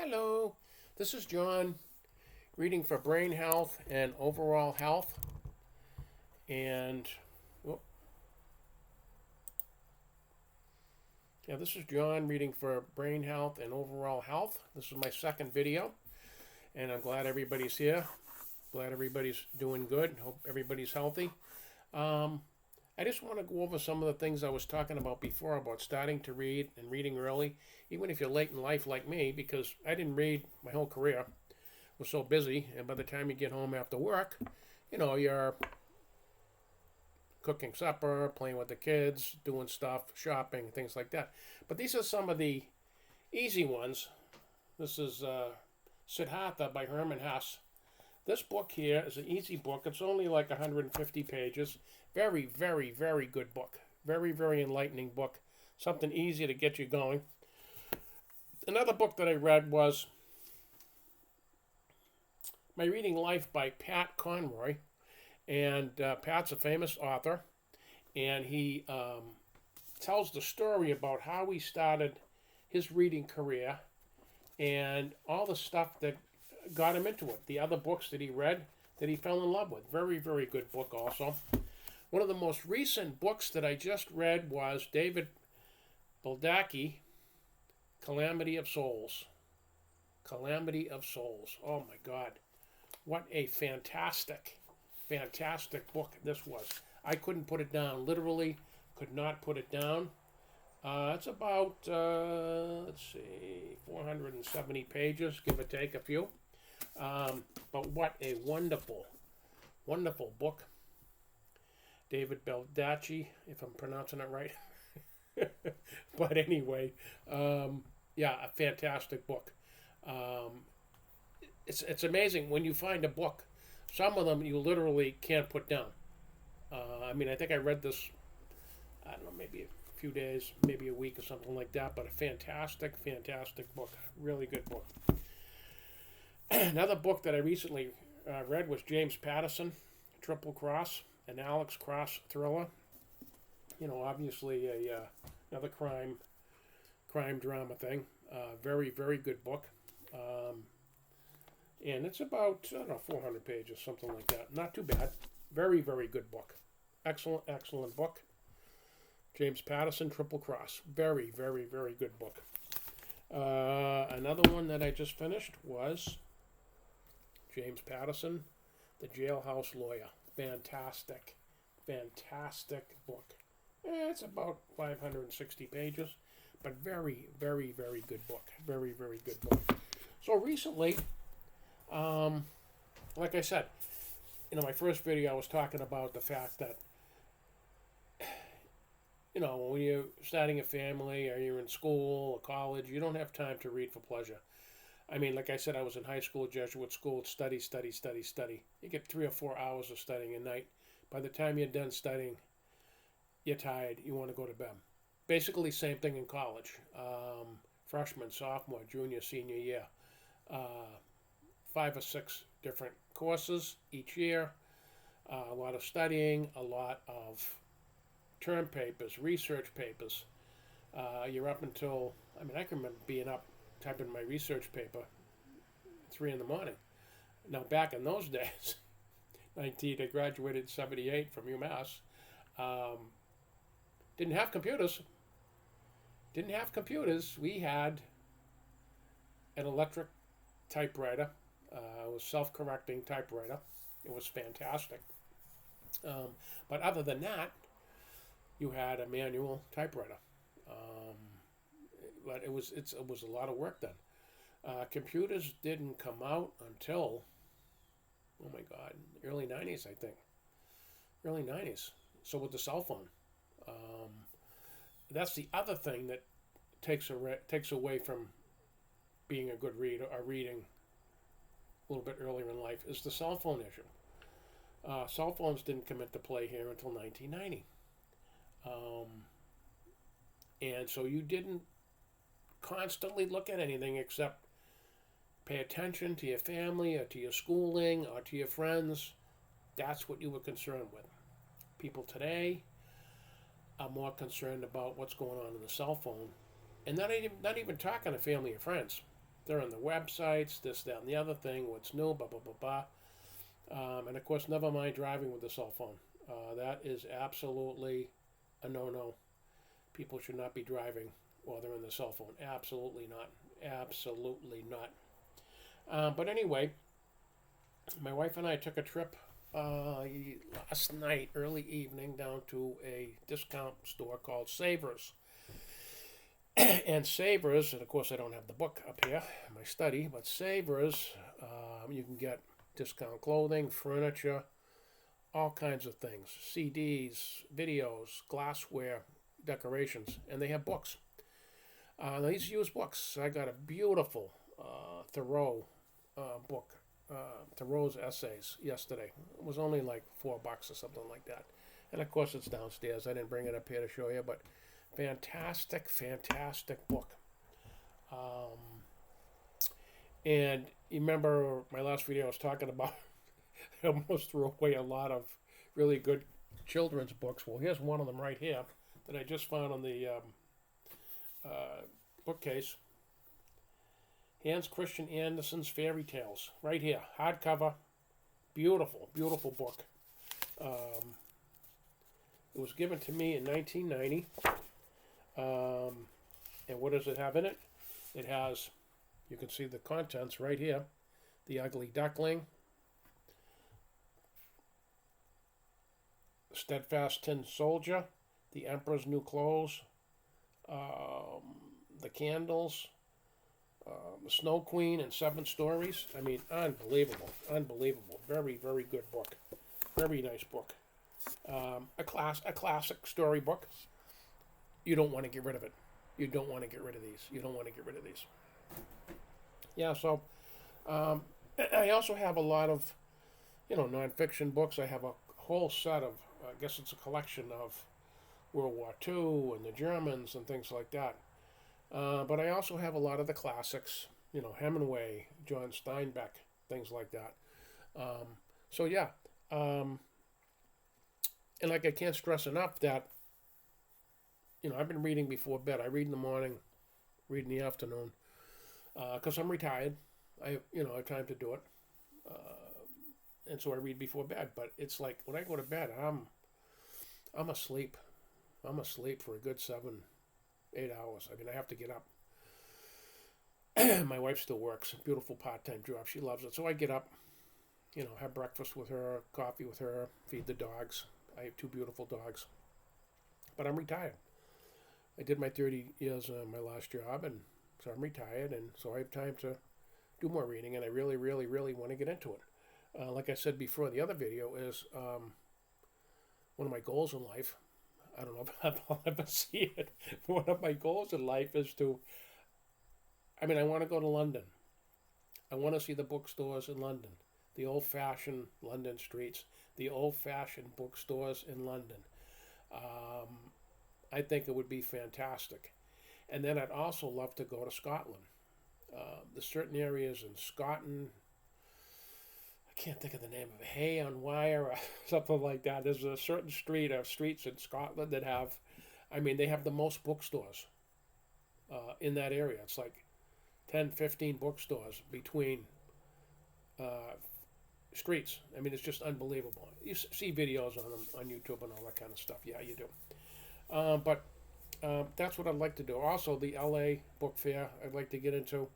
Hello, this is John reading for brain health and overall health. And whoop, yeah, this is John reading for brain health and overall health. This is my second video, and I'm glad everybody's here. Glad everybody's doing good. Hope everybody's healthy. Um, I just want to go over some of the things I was talking about before about starting to read and reading early, even if you're late in life like me, because I didn't read my whole career. Was so busy, and by the time you get home after work, you're cooking supper, playing with the kids, doing stuff, shopping, things like that. But these are some of the easy ones. This is Siddhartha by Herman Hesse. This book here is an easy book. It's only like 150 pages. Very, very, very good book. Very, very enlightening book. Something easy to get you going. Another book that I read was My Reading Life by Pat Conroy. And Pat's a famous author. And he tells the story about how he started his reading career and all the stuff that got him into it. The other books that he read that he fell in love with. Very, very good book also. One of the most recent books that I just read was David Baldacci, Calamity of Souls. Calamity of Souls. Oh my God. What a fantastic, fantastic book this was. I couldn't put it down. Literally could not put it down. It's about, let's see, 470 pages, give or take a few. But what a wonderful, wonderful book. David Baldacci, if I'm pronouncing it right. But anyway, yeah, a fantastic book. Um, it's amazing when you find a book. Some of them you literally can't put down. I think I read this, I don't know, maybe a few days, maybe a week or something like that, but a fantastic, fantastic book. Really good book. Another book that I recently read was James Patterson, Triple Cross, an Alex Cross thriller. Obviously another crime drama thing. Very, very good book. And it's about, I don't know, 400 pages, something like that. Not too bad. Very, very good book. Excellent, excellent book. James Patterson, Triple Cross. Very, very, very good book. Another one that I just finished was James Patterson, The Jailhouse Lawyer. Fantastic, fantastic book. It's about 560 pages, but very, very, very good book. Very, very good book. So recently, like I said, my first video I was talking about the fact that, when you're starting a family or you're in school or college, you don't have time to read for pleasure. Like I said, I was in high school, Jesuit school, study, study, study, study. You get 3 or 4 hours of studying a night. By the time you're done studying, you're tired, you want to go to bed. Basically, same thing in college. Freshman, sophomore, junior, senior year. 5 or 6 different courses each year. A lot of studying, a lot of term papers, research papers. You're up until, I can remember being up typing my research paper 3 in the morning. Now, back in those days, I graduated in 78 from UMass. Didn't have computers. We had an electric typewriter. It was self-correcting typewriter. It was fantastic. But other than that, you had a manual typewriter. But it was a lot of work done. Computers didn't come out until, oh my God, early 90s, I think. Early 90s. So with the cell phone. That's the other thing that takes away from being a good reader or reading a little bit earlier in life is the cell phone issue. Cell phones didn't come into play here until 1990. And so you didn't constantly look at anything except pay attention to your family or to your schooling or to your friends. That's what you were concerned with. People today are more concerned about what's going on in the cell phone, and not even talking to family or friends. They're on the websites, this, that, and the other thing, what's new, blah, blah, blah, blah. And of course, never mind driving with a cell phone. That is absolutely a no-no. People should not be driving while they're on the cell phone. Absolutely not. Absolutely not. But anyway, my wife and I took a trip last night, early evening, down to a discount store called Savers. And Savers, and of course I don't have the book up here in my study, but Savers, you can get discount clothing, furniture, all kinds of things, CDs, videos, glassware, decorations, and they have books. These used books. I got a beautiful Thoreau book, Thoreau's essays, yesterday. It was only like $4 or something like that. And of course it's downstairs. I didn't bring it up here to show you, but fantastic, fantastic book. And you remember my last video I was talking about I almost threw away a lot of really good children's books. Well, here's one of them right here that I just found on the bookcase. Hans Christian Andersen's Fairy Tales, right here, hardcover, beautiful, beautiful book. It was given to me in 1990. And what does it have in it? It has, you can see the contents right here, The Ugly Duckling, Steadfast Tin Soldier, The Emperor's New Clothes, The Candles, The Snow Queen and Seven Stories. I mean, unbelievable, unbelievable. Very, very good book. Very nice book. A classic storybook. You don't want to get rid of it. You don't want to get rid of these. You don't want to get rid of these. Yeah, so I also have a lot of, nonfiction books. I have a whole set of, I guess it's a collection of World War II and the Germans and things like that. But I also have a lot of the classics, Hemingway, John Steinbeck, things like that. So yeah, and like I can't stress enough that, I've been reading before bed. I read in the morning, read in the afternoon, because I'm retired. I have time to do it, and so I read before bed. But it's like when I go to bed, I'm asleep. I'm asleep for a good 7-8 hours. I mean, I have to get up. My wife still works, a beautiful part-time job. She loves it. So I get up, have breakfast with her, coffee with her, feed the dogs. I have 2 beautiful dogs. But I'm retired. I did my 30 years on my last job, and so I'm retired, and so I have time to do more reading, and I really, really, really want to get into it. Like I said before, the other video is one of my goals in life. I don't know if I'll ever see it. One of my goals in life is I want to go to London. I want to see the bookstores in London, the old-fashioned London streets, the old-fashioned bookstores in London. I think it would be fantastic. And then I'd also love to go to Scotland. There's certain areas in Scotland, I can't think of the name of it, Hay on Wire or something like that. There's a certain street or streets in Scotland that have, they have the most bookstores in that area. It's like 10, 15 bookstores between streets. It's just unbelievable. You see videos on them on YouTube and all that kind of stuff. Yeah, you do. But that's what I'd like to do. Also, the LA book fair I'd like to get into.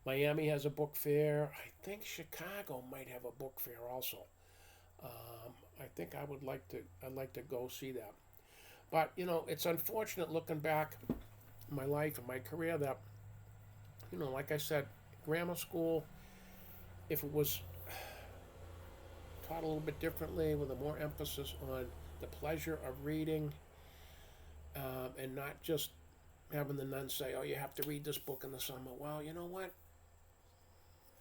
Miami has a book fair. I think Chicago might have a book fair also. I think I'd like to go see that. But, it's unfortunate looking back in my life and my career that, like I said, grammar school, if it was taught a little bit differently with a more emphasis on the pleasure of reading, and not just having the nuns say, oh, you have to read this book in the summer. Well, you know what?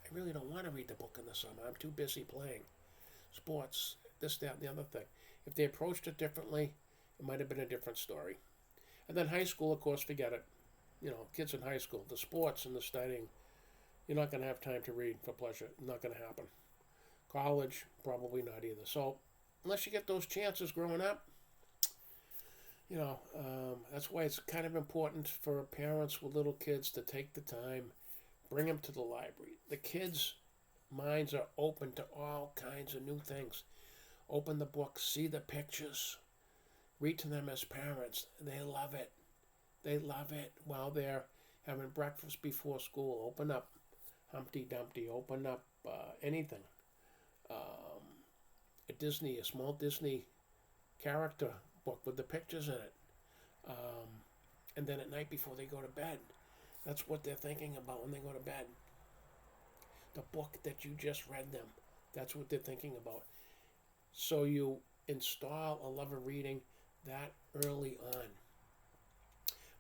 I really don't want to read the book in the summer. I'm too busy playing sports, this, that, and the other thing. If they approached it differently, it might have been a different story. And then high school, of course, forget it. Kids in high school, the sports and the studying, you're not going to have time to read for pleasure. Not going to happen. College, probably not either. So, unless you get those chances growing up, that's why it's kind of important for parents with little kids to take the time Bring them to the library. The kids' minds are open to all kinds of new things. Open the book, see the pictures, read to them as parents. They love it. They love it while they're having breakfast before school. Open up Humpty Dumpty. Open up anything. A small Disney character book with the pictures in it. And then at night before they go to bed, that's what they're thinking about when they go to bed. The book that you just read them, that's what they're thinking about. So you install a love of reading that early on.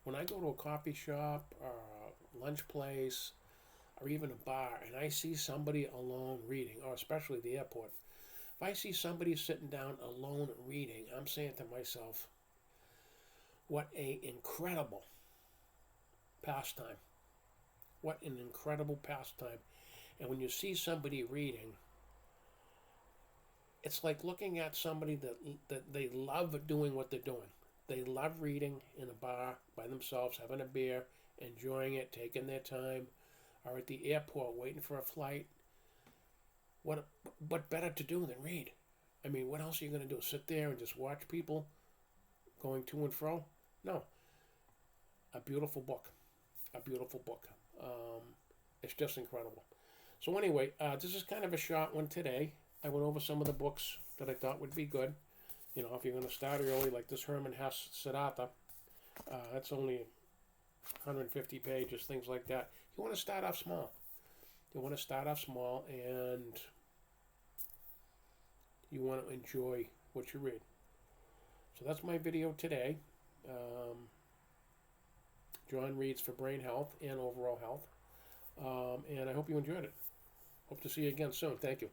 When I go to a coffee shop or a lunch place or even a bar and I see somebody alone reading, or especially the airport, if I see somebody sitting down alone reading, I'm saying to myself, what an incredible pastime. What an incredible pastime. And when you see somebody reading, it's like looking at somebody that they love doing what they're doing. They love reading in a bar by themselves, having a beer, enjoying it, taking their time, or at the airport waiting for a flight. What better to do than read? I mean, what else are you going to do? Sit there and just watch people going to and fro? No. A beautiful book. A beautiful book. It's just incredible. So anyway, this is kind of a short one today. I went over some of the books that I thought would be good. You know, if you're going to start early, like this Herman Hesse Siddhartha, that's only 150 pages, things like that. You want to start off small. You want to start off small, and you want to enjoy what you read. So that's my video today. John reads for brain health and overall health. And I hope you enjoyed it. Hope to see you again soon. Thank you.